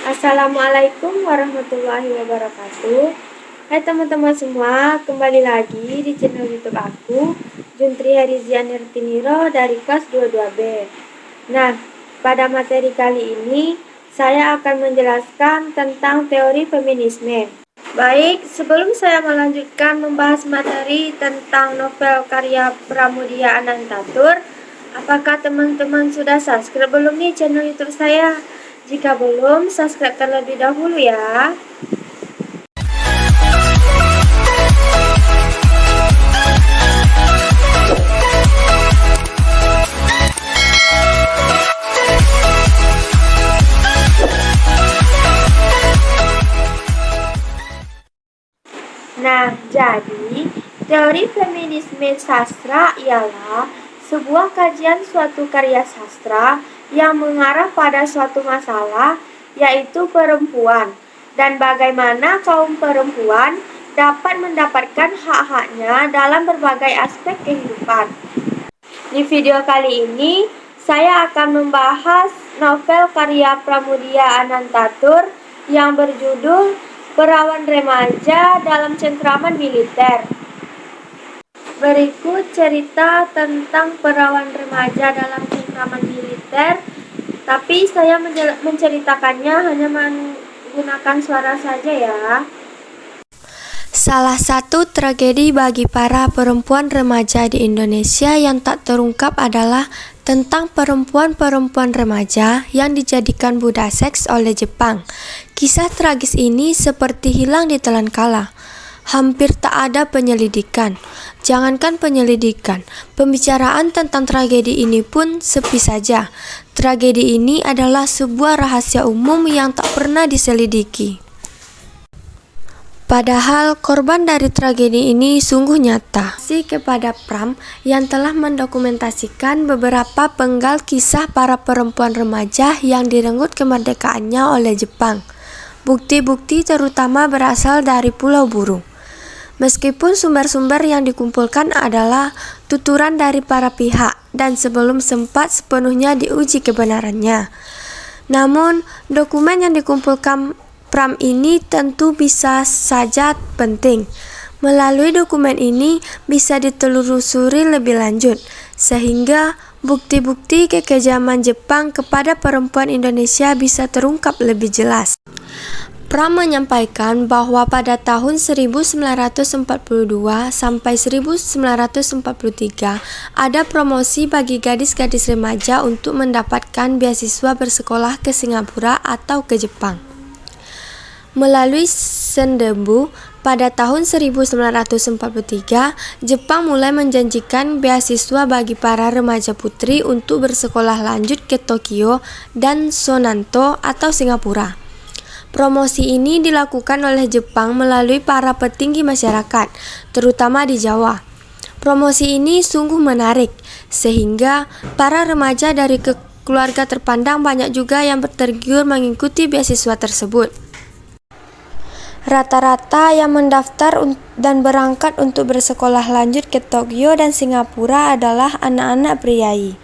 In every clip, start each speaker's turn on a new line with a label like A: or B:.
A: Assalamualaikum warahmatullahi wabarakatuh. Hai teman-teman semua, kembali lagi di channel YouTube aku, Juntri Herizian Nirtiniro dari kelas 22B. Nah, pada materi kali ini saya akan menjelaskan tentang teori feminisme. Baik, sebelum saya melanjutkan membahas materi tentang novel karya Pramudia Anantatur, apakah teman-teman sudah subscribe belum nih channel YouTube saya? Jika belum, subscribe terlebih dahulu ya. Nah, jadi teori feminisme sastra ialah sebuah kajian suatu karya sastra yang mengarah pada suatu masalah, yaitu perempuan, dan bagaimana kaum perempuan dapat mendapatkan hak-haknya dalam berbagai aspek kehidupan. Di video kali ini, saya akan membahas novel karya Pramudia Anantatur yang berjudul Perawan Remaja dalam Cengkraman Militer. Berikut cerita tentang perawan remaja dalam cengkraman militer, tapi saya menceritakannya hanya menggunakan suara saja ya.
B: Salah satu tragedi bagi para perempuan remaja di Indonesia yang tak terungkap adalah tentang perempuan-perempuan remaja yang dijadikan budak seks oleh Jepang. Kisah tragis ini seperti hilang ditelan kala. Hampir tak ada penyelidikan. Jangankan penyelidikan, pembicaraan tentang tragedi ini pun sepi saja. Tragedi ini adalah sebuah rahasia umum yang tak pernah diselidiki. Padahal korban dari tragedi ini sungguh nyata. Terima kasih kepada Pram yang telah mendokumentasikan beberapa penggal kisah para perempuan remaja yang direnggut kemerdekaannya oleh Jepang. Bukti-bukti terutama berasal dari Pulau Buru. Meskipun sumber-sumber yang dikumpulkan adalah tuturan dari para pihak dan sebelum sempat sepenuhnya diuji kebenarannya. Namun, dokumen yang dikumpulkan Pram ini tentu bisa saja penting. Melalui dokumen ini bisa ditelusuri lebih lanjut, sehingga bukti-bukti kekejaman Jepang kepada perempuan Indonesia bisa terungkap lebih jelas. Pram menyampaikan bahwa pada tahun 1942 sampai 1943 ada promosi bagi gadis-gadis remaja untuk mendapatkan beasiswa bersekolah ke Singapura atau ke Jepang. Melalui Sendembu, pada tahun 1943, Jepang mulai menjanjikan beasiswa bagi para remaja putri untuk bersekolah lanjut ke Tokyo dan Sonanto atau Singapura. Promosi ini dilakukan oleh Jepang melalui para petinggi masyarakat, terutama di Jawa. Promosi ini sungguh menarik, sehingga para remaja dari keluarga terpandang banyak juga yang tergiur mengikuti beasiswa tersebut. Rata-rata yang mendaftar dan berangkat untuk bersekolah lanjut ke Tokyo dan Singapura adalah anak-anak priai,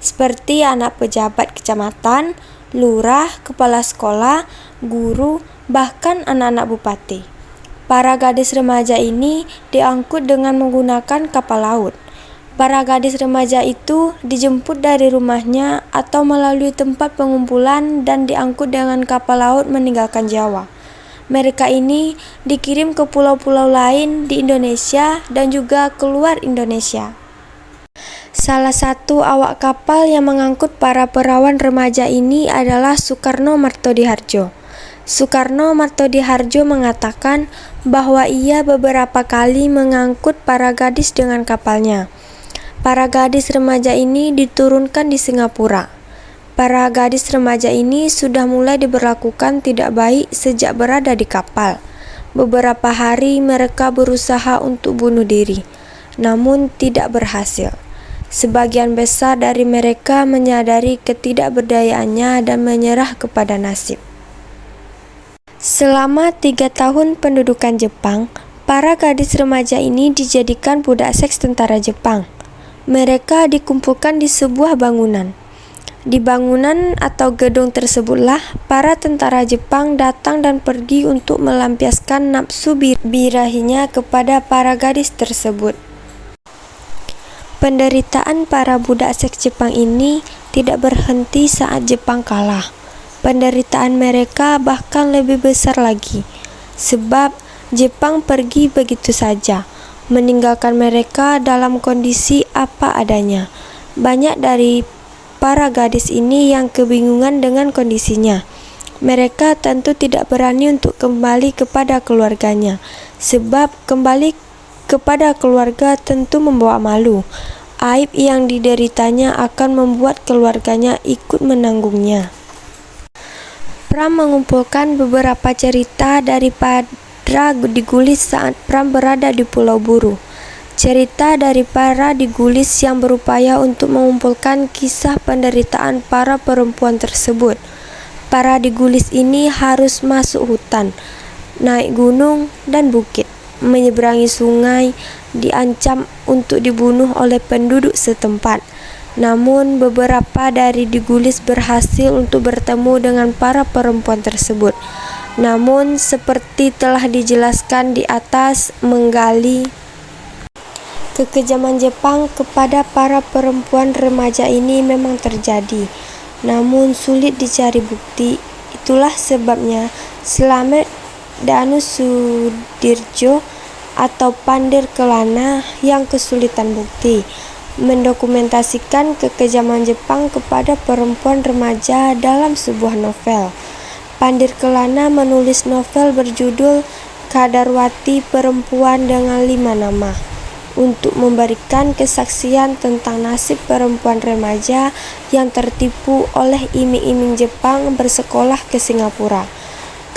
B: seperti anak pejabat kecamatan, lurah, kepala sekolah, guru, bahkan anak-anak bupati. Para gadis remaja ini diangkut dengan menggunakan kapal laut. Para gadis remaja itu dijemput dari rumahnya atau melalui tempat pengumpulan dan diangkut dengan kapal laut meninggalkan Jawa. Mereka ini dikirim ke pulau-pulau lain di Indonesia dan juga keluar Indonesia. Salah satu awak kapal yang mengangkut para perawan remaja ini adalah Soekarno Martodiharjo. Soekarno Martodiharjo mengatakan bahwa ia beberapa kali mengangkut para gadis dengan kapalnya. Para gadis remaja ini diturunkan di Singapura. Para gadis remaja ini sudah mulai diberlakukan tidak baik sejak berada di kapal. Beberapa hari mereka berusaha untuk bunuh diri, namun tidak berhasil. Sebagian besar dari mereka menyadari ketidakberdayaannya dan menyerah kepada nasib. Selama 3 tahun pendudukan Jepang, para gadis remaja ini dijadikan budak seks tentara Jepang. Mereka dikumpulkan di sebuah bangunan. Di bangunan atau gedung tersebutlah para tentara Jepang datang dan pergi untuk melampiaskan nafsu birahinya kepada para gadis tersebut. Penderitaan para budak seks Jepang ini tidak berhenti saat Jepang kalah. Penderitaan mereka bahkan lebih besar lagi, sebab Jepang pergi begitu saja, meninggalkan mereka dalam kondisi apa adanya. Banyak dari para gadis ini yang kebingungan dengan kondisinya. Mereka tentu tidak berani untuk kembali kepada keluarganya, sebab kembali kepada keluarga tentu membawa malu. Aib yang dideritanya akan membuat keluarganya ikut menanggungnya. Pram mengumpulkan beberapa cerita dari para digulis saat Pram berada di Pulau Buru. Cerita dari para digulis yang berupaya untuk mengumpulkan kisah penderitaan para perempuan tersebut. Para digulis ini harus masuk hutan, naik gunung dan bukit, menyeberangi sungai, diancam untuk dibunuh oleh penduduk setempat. Namun beberapa dari digulis berhasil untuk bertemu dengan para perempuan tersebut. Namun seperti telah dijelaskan di atas, menggali kekejaman Jepang kepada para perempuan remaja ini memang terjadi, namun sulit dicari bukti. Itulah sebabnya Slamet Danusudirjo atau Pandir Kelana yang kesulitan bukti mendokumentasikan kekejaman Jepang kepada perempuan remaja dalam sebuah novel. Pandir Kelana menulis novel berjudul Kadarwati Perempuan dengan 5 Nama untuk memberikan kesaksian tentang nasib perempuan remaja yang tertipu oleh iming-iming Jepang bersekolah ke Singapura.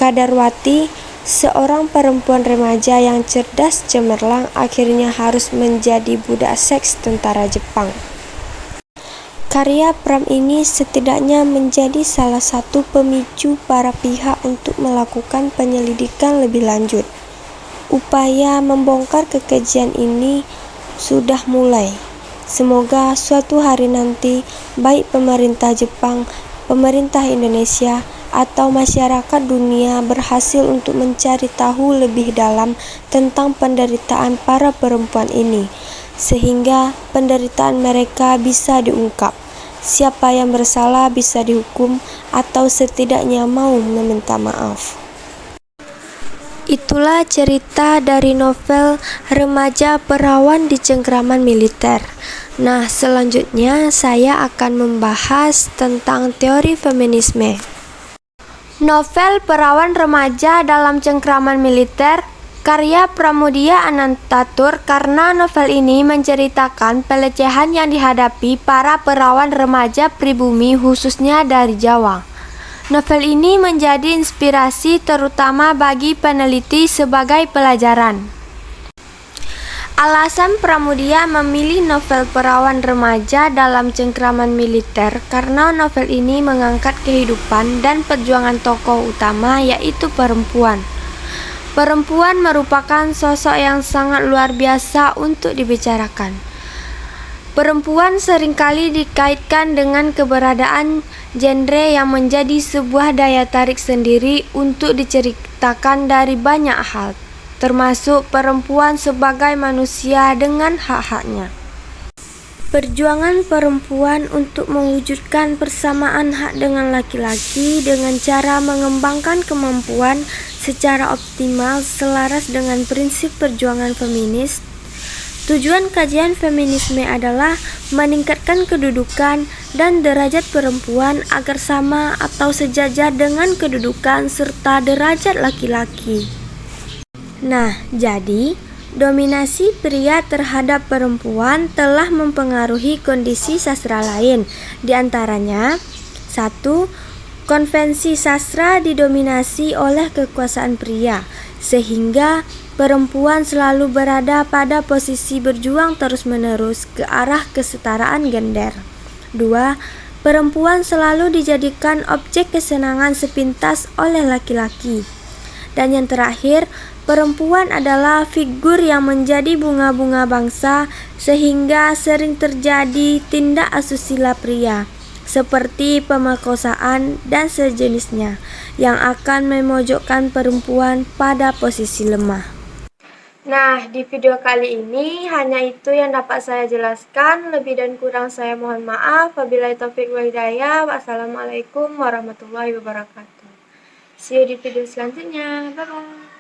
B: Kadarwati, seorang perempuan remaja yang cerdas cemerlang, akhirnya harus menjadi budak seks tentara Jepang. Karya Pram ini setidaknya menjadi salah satu pemicu para pihak untuk melakukan penyelidikan lebih lanjut. Upaya membongkar kekejian ini sudah mulai. Semoga suatu hari nanti baik pemerintah Jepang, pemerintah Indonesia, atau masyarakat dunia berhasil untuk mencari tahu lebih dalam tentang penderitaan para perempuan ini, sehingga penderitaan mereka bisa diungkap. Siapa yang bersalah bisa dihukum atau setidaknya mau meminta maaf. Itulah cerita dari novel Remaja Perawan di Cengkraman Militer. Nah, selanjutnya saya akan membahas tentang teori feminisme. Novel Perawan Remaja dalam Cengkraman Militer karya Pramudia Anantatur, karena novel ini menceritakan pelecehan yang dihadapi para perawan remaja pribumi khususnya dari Jawa. Novel ini menjadi inspirasi terutama bagi peneliti sebagai pelajaran. Alasan Pramudia memilih novel Perawan Remaja dalam Cengkraman Militer karena novel ini mengangkat kehidupan dan perjuangan tokoh utama, yaitu perempuan. Perempuan merupakan sosok yang sangat luar biasa untuk dibicarakan. Perempuan seringkali dikaitkan dengan keberadaan genre yang menjadi sebuah daya tarik sendiri untuk diceritakan dari banyak hal, termasuk perempuan sebagai manusia dengan hak-haknya. Perjuangan perempuan untuk mewujudkan persamaan hak dengan laki-laki dengan cara mengembangkan kemampuan secara optimal selaras dengan prinsip perjuangan feminis. Tujuan kajian feminisme adalah meningkatkan kedudukan dan derajat perempuan agar sama atau sejajar dengan kedudukan serta derajat laki-laki. Nah, jadi dominasi pria terhadap perempuan telah mempengaruhi kondisi sastra lain, di antaranya 1. Konvensi sastra didominasi oleh kekuasaan pria, sehingga perempuan selalu berada pada posisi berjuang terus-menerus ke arah kesetaraan gender. 2. Perempuan selalu dijadikan objek kesenangan sepintas oleh laki-laki. Dan yang terakhir, perempuan adalah figur yang menjadi bunga-bunga bangsa, sehingga sering terjadi tindak asusila pria, seperti pemerkosaan dan sejenisnya, yang akan memojokkan perempuan pada posisi lemah.
A: Nah, di video kali ini hanya itu yang dapat saya jelaskan. Lebih dan kurang saya mohon maaf. Wabillahi taufiq wal hidayah. Wassalamualaikum warahmatullahi wabarakatuh. See you di video selanjutnya. Bye-bye.